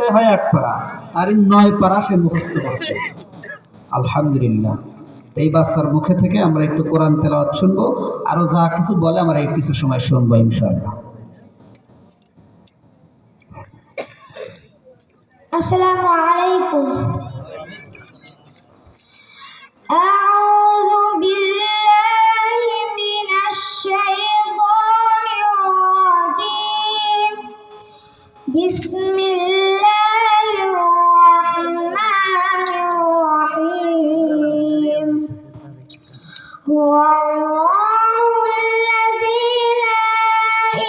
চেষ্টায় হয় 1 পারা, আর 9 পারা সে মুখস্থ করছে। আলহামদুলিল্লাহ। এই বাচ্চার মুখে থেকে আমরা একটু কোরআন তেলাওয়াত শুনবো, আরো যা কিছু বলে আমরা এই কিছু সময় শুনবো ইনশাআল্লাহ। আসসালামু আলাইকুম। আউযু বিল্লাহি মিনাশ শাইতানির রাজীম। বিসমিল্লাহির রাহমানির রাহিম। হুয়াল্লাযী লা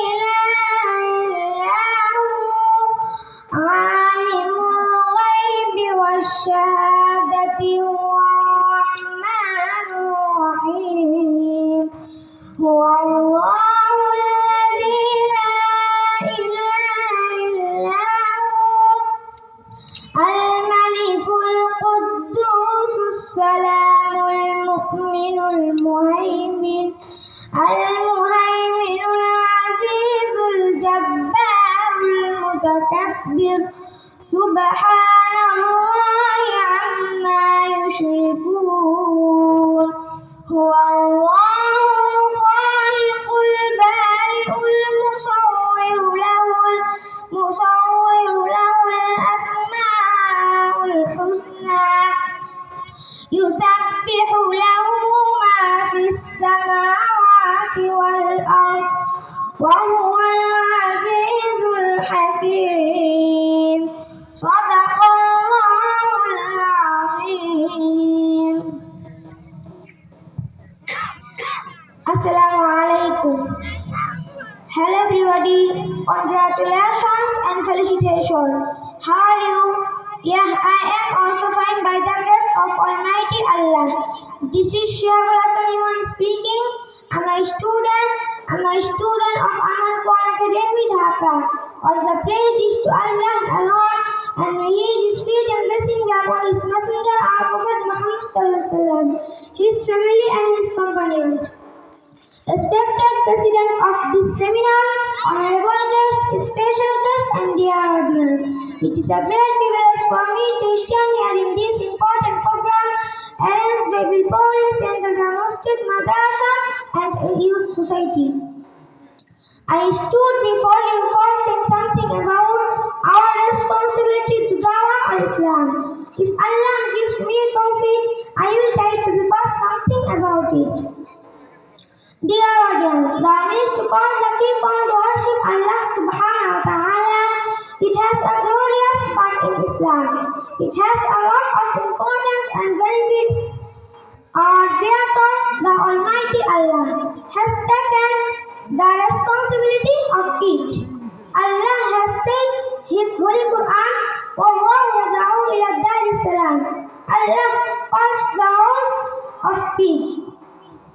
ইলাহা ইল্লা হু আলিমুল গায়বি ওয়াশ-শাহাদাতি হুয়ার-রাহমানুর রাহিম। হুয়াল্লাযী লা ইলাহা ইল্লা হু আল-মালিকুল কুদ্দুসুস সালামুল মুমিনুল মুহাইমিন আল-মুহাইমিনুল আজিজুল জাব্বারুল মুতাকাব্বির সুবহানাল্লাহি আম্মা ইউশরিকুন। হুয়াল্লাহুল Khaliqul বারিউল মুসাওwiru lahul asmaul husna yusabbihu lahu ma fis samawati wal ard wa huwal azizul hakim. Shadaqallahul azim. Assalamu alaikum. Hello everybody, congratulations and felicitations. How are you? Yeah, I am also fine by the grace of Almighty Allah. This is Shahul Hasan Imani speaking. I'm a student of Aman Quran Academy, Dhaka. All the praise is to Allah alone, and may He His peace and blessing upon His messenger, our Prophet Muhammad Sallallahu Alaihi Wasallam, his family and his companions. Respected President of this seminar, honorable guest, special guest, and dear audience, it is a great privilege for me to stand here in this important program arranged by Bilpoli Central Jama Masjid Madrasa and a youth society. I stood before you for saying something about our responsibility to Dawah al-Islam. If Allah gives me tawfiq, I will try to be first something about it. Dear audience, the means to call the people to worship Allah subhanahu wa ta'ala, it has a glorious part in Islam. It has a lot of importance and benefits. Our Creator, the Almighty Allah, has taken the responsibility of it. Allah has said His Holy Quran, وَاللَّهُ يَدْعُو إِلَى الدَّارِ السَّلَامِ. Allah calls the house of peace.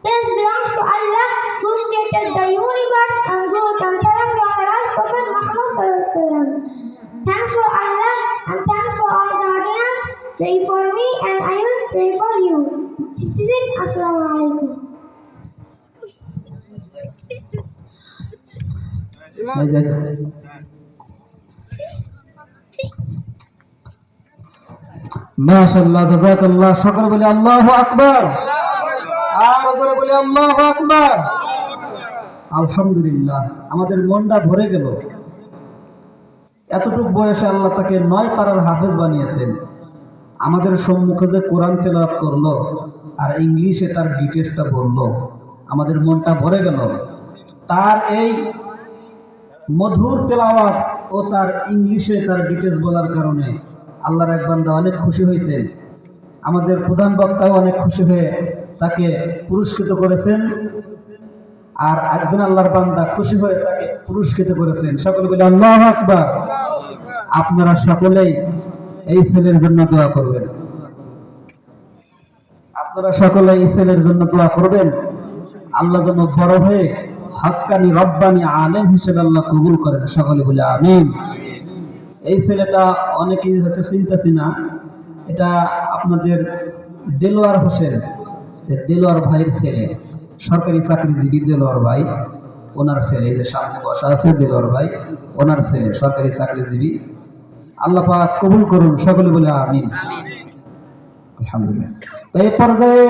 Praise belongs to Allah who created the universe, and Durood and Salam be on the last Prophet Muhammad Sallallahu Alaihi Wasallam. Thanks for Allah and thanks for all the audience. Pray for me and I will pray for you. This is it. Assalamu alaikum. মাশাআল্লাহ, জাযাকাল্লাহ। সকলে বলি আল্লাহু আকবার। আর জোরে বলি আল্লাহু আকবার। আলহামদুলিল্লাহ, আমাদের মনটা ভরে গেল। এতটুকু বয়সে আল্লাহ তাকে 9 পারার হাফেজ বানিয়েছেন। আমাদের সম্মুখে যে কোরআন তেলাওয়াত করলো আর ইংলিশে তার ডিটেলসটা বলল, আমাদের মনটা ভরে গেল। তার এই মধুর তেলাওয়াত ও তার ইংলিশে তার ডিটেলস বলার কারণে আল্লাহর এক বান্দা অনেক খুশি হয়েছেন। আমাদের প্রধান বক্তাও অনেক খুশি হয়ে তাকে পুরস্কৃত করেছেন, আর একজন আল্লাহর বান্দা খুশি হয়ে তাকে পুরস্কৃত করেছেন। সকলে বলে আল্লাহু আকবার। আপনারা সকলেই এই ছেলের জন্য দোয়া করবেন। আপনারা সকলে এই ছেলের জন্য দোয়া করবেন। আল্লাহ যেন বড় হয়ে হক্কানি রব্বানি আলেম হিসেবে আল্লাহ কবুল করেন। সকলে বলে আমিন। এই ছেলেটা অনেকেই হয়তো চিন্তাছি না, এটা আপনাদের দেলোয়ার হোসেন, দেলোয়ার ভাইয়ের ছেলে, সরকারি চাকরিজীবী দেলোয়ার ভাই, ওনার ছেলে। যে সামনে বসা আছে দেলোয়ার ভাই, ওনার ছেলে, সরকারি চাকরিজীবী। আল্লাহ পাক কবুল করুন, সকলে বলে আমিন। আলহামদুলিল্লাহ। তো এই পর্যায়ে